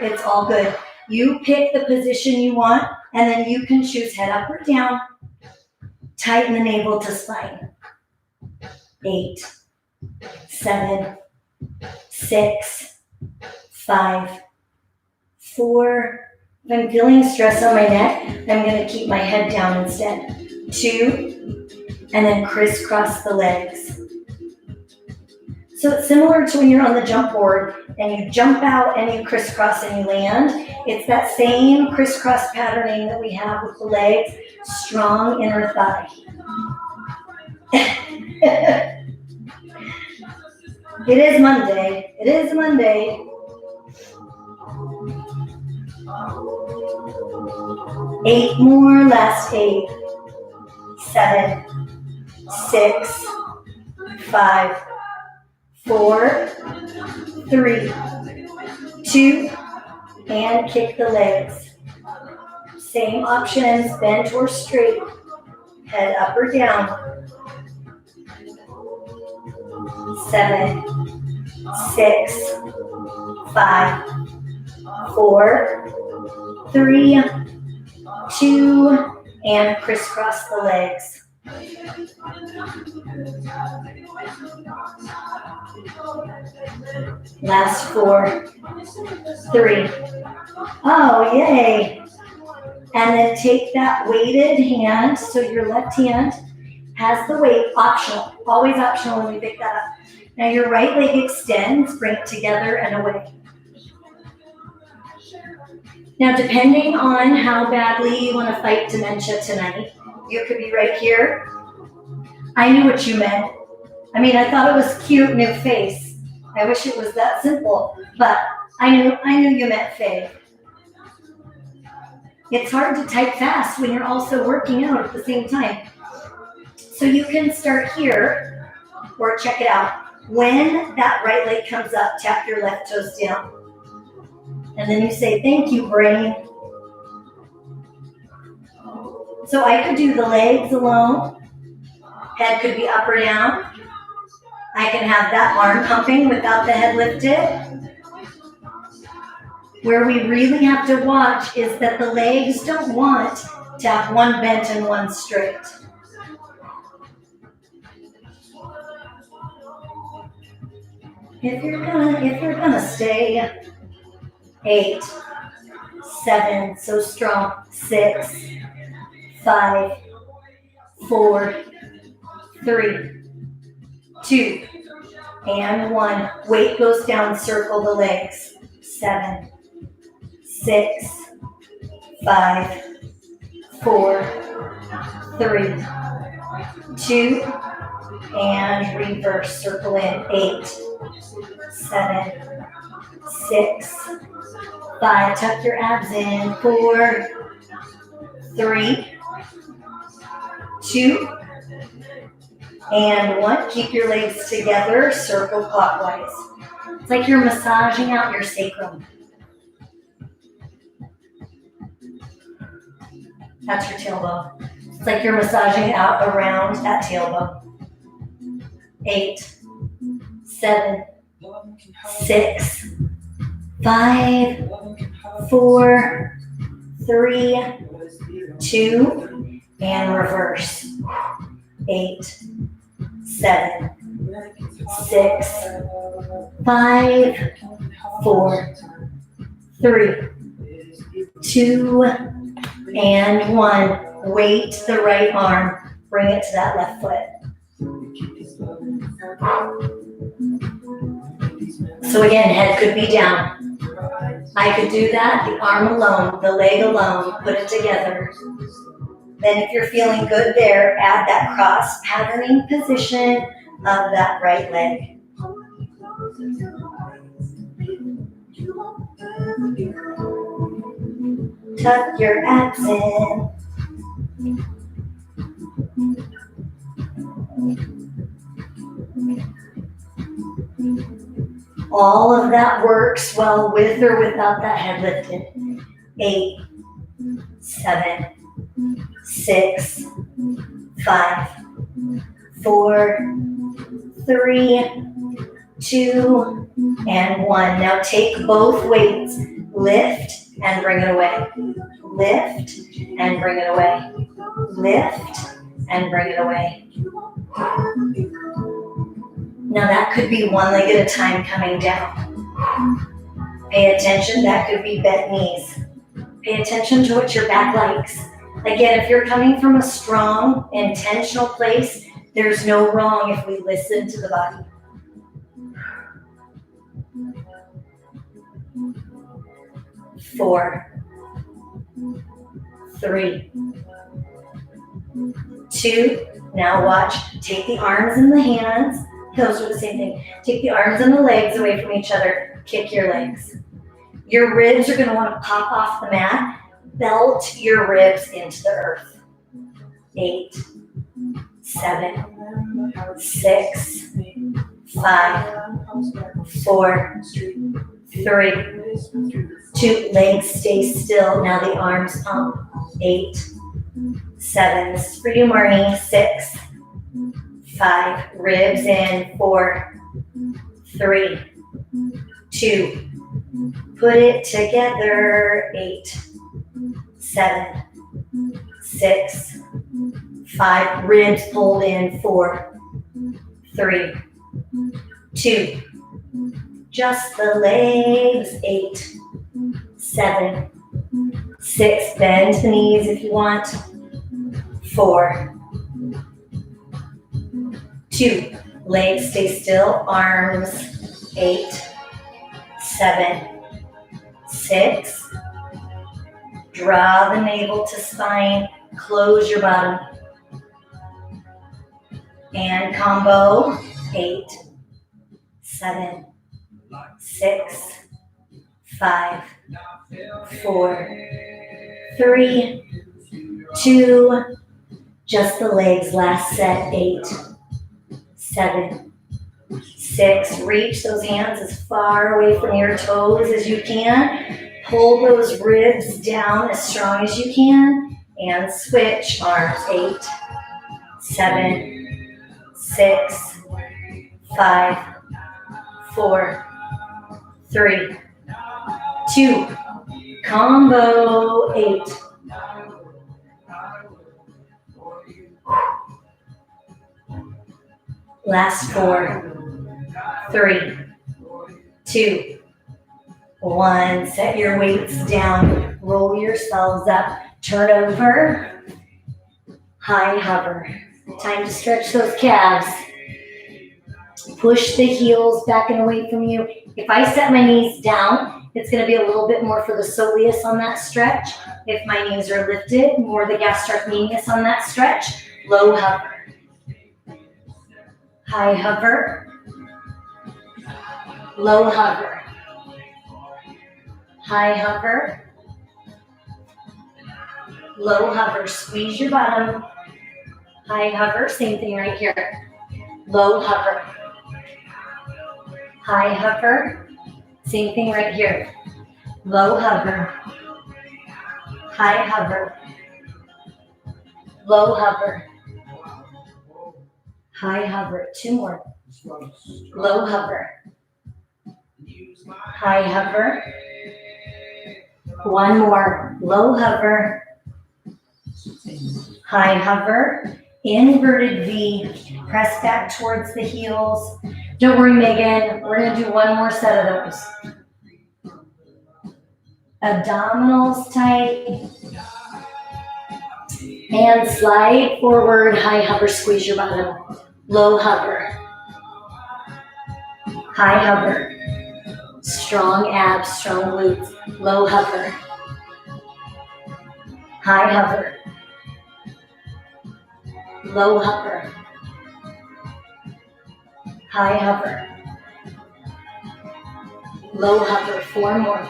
it's all good. You pick the position you want, and then you can choose head up or down. Tighten the navel to spine. 8, 7, 6, 5, 4. If I'm feeling stress on my neck, I'm going to keep my head down instead. 2, and then crisscross the legs. So it's similar to when you're on the jump board and you jump out and you crisscross and you land. It's that same crisscross patterning that we have with the legs, strong inner thigh. It is Monday. 8 more, last 8, 7, 6, 5, 4, 3, 2, and kick the legs. Same options, bent or straight, head up or down. 7, 6, 5, 4, 3, 2, and crisscross the legs. Last 4, 3. Oh, yay. And then take that weighted hand, so your left hand has the weight, optional, always optional when we pick that up. Now your right leg extends, bring it together and away. Now depending on how badly you want to fight dementia tonight, you could be right here. I knew what you meant. I mean, I thought it was cute, new face. I wish it was that simple, but I knew you meant Faye. It's hard to type fast when you're also working out at the same time. So you can start here, or check it out. When that right leg comes up, tap your left toes down. And then you say, thank you, brain. So I could do the legs alone. Head could be up or down. I can have that arm pumping without the head lifted. Where we really have to watch is that the legs don't want to have one bent and one straight. If you're gonna stay, 8, 7, so strong, 6, 5, 4, 3, 2, and 1. Weight goes down, circle the legs. 7, 6, 5, 4, 3, 2, and reverse, circle in. 8, 7, 6, 5, tuck your abs in. 4, 3, 2, and 1. Keep your legs together, circle clockwise. It's like you're massaging out your sacrum. That's your tailbone. It's like you're massaging out around that tailbone. 8, 7, 6, 5, 4, 3, 2, and reverse. 8, 7, 6, 5, 4, 3, 2, and 1. Weight the right arm. Bring it to that left foot. So again, head could be down. I could do that, the arm alone, the leg alone, put it together. Then if you're feeling good there, add that cross patterning position of that right leg. Tuck your abs in. All of that works well with or without that head lifted. 8, 7, 6, 5, 4, 3, 2, and 1. Now take both weights, lift and bring it away. Lift and bring it away. Lift and bring it away. Now that could be one leg at a time coming down. Pay attention, that could be bent knees. Pay attention to what your back likes. Again, if you're coming from a strong, intentional place, there's no wrong if we listen to the body. 4, 3, 2, now watch, take the arms and the hands, those are the same thing. Take the arms and the legs away from each other, kick your legs. Your ribs are gonna wanna pop off the mat, belt your ribs into the earth. 8, 7, 6, 5, 4, 3, 2, legs stay still. Now the arms pump. 8, 7, this is for you, Marnie. 6, 5, ribs in. 4, 3, 2, put it together. 8, 7, 6, 5, ribs pulled in. 4, 3, 2, just the legs. 8, 7, 6, bend the knees if you want. 4, 2, legs stay still, arms. 8, 7, 6, draw the navel to spine, close your bottom. And combo. 8, 7, 6, 5, 4, 3, 2, just the legs, last set. 8, 7, 6, reach those hands as far away from your toes as you can. Pull those ribs down as strong as you can and switch arms. 8, 7, 6, 5, 4, 3, 2, combo. 8, last 4, 3, 2, 1. Set your weights down, roll yourselves up, turn over, high hover. Time to stretch those calves. Push the heels back and away from you. If I set my knees down, it's going to be a little bit more for the soleus on that stretch. If my knees are lifted, more the gastrocnemius on that stretch. Low hover. High hover. Low hover. High hover. Low hover. Squeeze your bottom. High hover. Same thing right here. Low hover. High hover. Same thing right here. Low hover. High hover. Low hover. High hover. 2 more. Low hover. High hover. 1 more. Low hover. High hover. Inverted V. Press back towards the heels. Don't worry, Megan. We're going to do 1 more set of those. Abdominals tight. And slide forward. High hover. Squeeze your bottom. Low hover. High hover. Strong abs, strong glutes. Low hover. High hover. Low hover. High hover. Low hover. 4 more.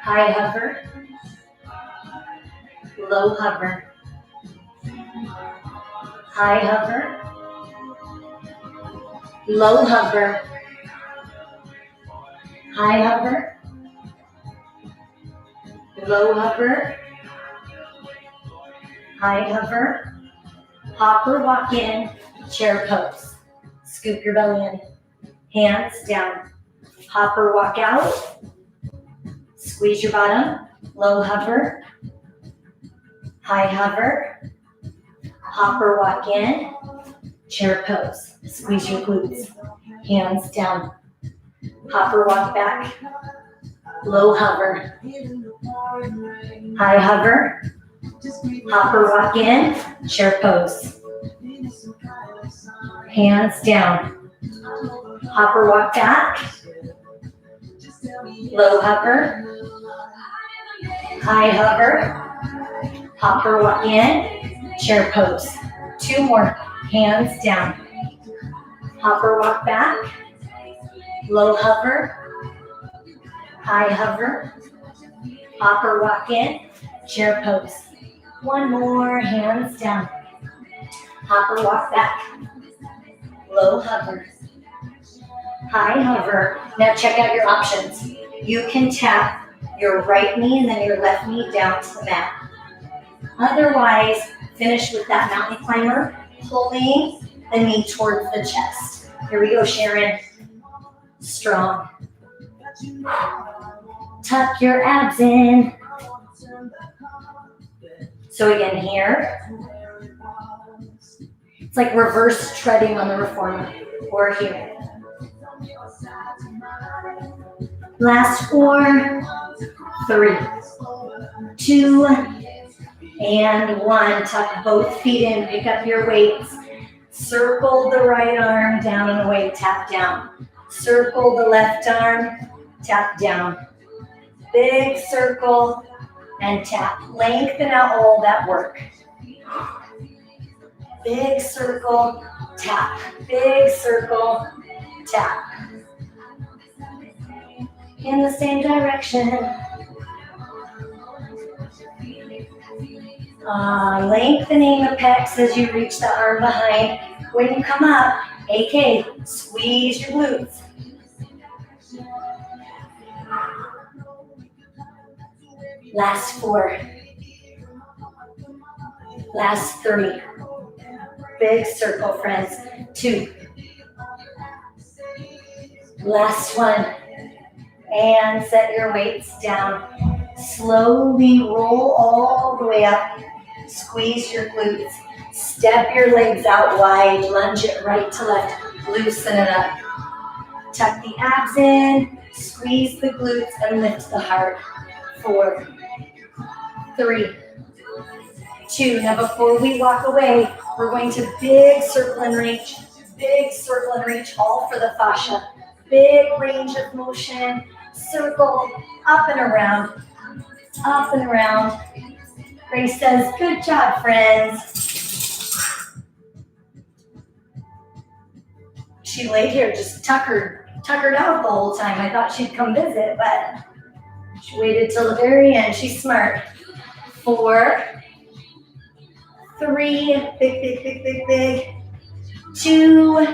High hover. Low hover. High hover. Low hover. high hover, low hover, high hover, hopper walk in, chair pose. Scoop your belly in, hands down, hopper walk out, squeeze your bottom, low hover, high hover, hopper walk in, chair pose. Squeeze your glutes, hands down, hopper walk back, low hover, high hover, hopper walk in, chair pose. Hands down, hopper walk back, low hover, high hover, hopper walk in, chair pose. 2 more, hands down, hopper walk back, low hover, high hover, hopper walk in, chair pose. 1 more, hands down, hopper walk back, low hover, high hover. Now check out your options. You can tap your right knee and then your left knee down to the mat. Otherwise, finish with that mountain climber, pulling the knee towards the chest. Here we go, Sharon. Strong. Tuck your abs in. So again, here, it's like reverse treading on the reformer, or here. Last 4, 3, 2, and 1. Tuck both feet in, pick up your weights. Circle the right arm down and away, tap down. Circle the left arm, tap down. Big circle and tap. Lengthen out all that work. Big circle, tap. Big circle, tap. In the same direction. Lengthening the pecs as you reach the arm behind. When you come up, AK, squeeze your glutes. Last 4. Last 3. Big circle, friends. 2. Last 1. And set your weights down. Slowly roll all the way up. Squeeze your glutes. Step your legs out wide. Lunge it right to left. Loosen it up. Tuck the abs in. Squeeze the glutes and lift the heart. 4, 3, 2. Now before we walk away, we're going to big circle and reach. Big circle and reach, all for the fascia. Big range of motion. Circle up and around. Up and around. Grace says, good job, friends. She laid here just tuckered out the whole time. I thought she'd come visit, but she waited till the very end. She's smart. 4, 3, big. 2,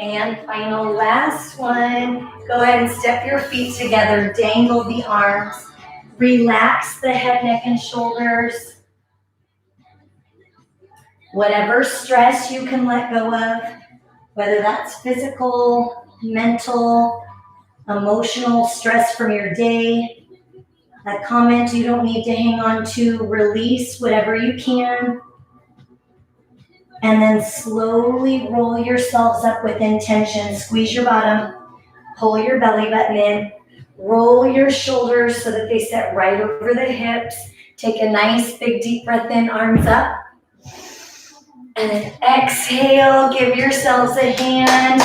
and final last one. Go ahead and step your feet together. Dangle the arms. Relax the head, neck, and shoulders. Whatever stress you can let go of, whether that's physical, mental, emotional stress from your day, that comment you don't need to hang on to, release whatever you can. And then slowly roll yourselves up with intention. Squeeze your bottom, pull your belly button in, roll your shoulders so that they sit right over the hips. Take a nice big deep breath in, arms up. And then exhale, give yourselves a hand.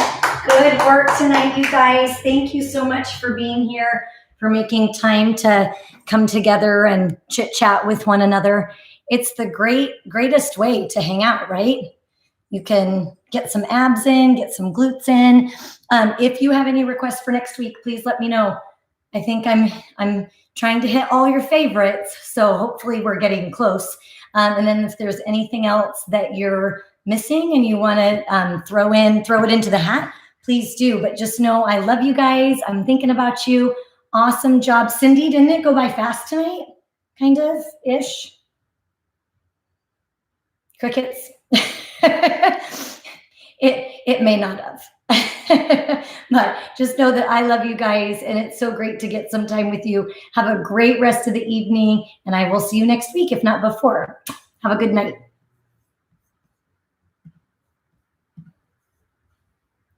Good work tonight, you guys. Thank you so much for being here, for making time to come together and chit chat with one another. It's the greatest way to hang out, right? You can get some abs in, get some glutes in. If you have any requests for next week, please let me know. I think I'm trying to hit all your favorites, so hopefully we're getting close. And then if there's anything else that you're missing and you want to throw it into the hat, please do. But just know I love you guys. I'm thinking about you. Awesome job. Cindy, didn't it go by fast tonight? Kind of ish. Crickets. It may not have. But just know that I love you guys, and it's so great to get some time with you. Have a great rest of the evening, and I will see you next week, if not before. Have a good night.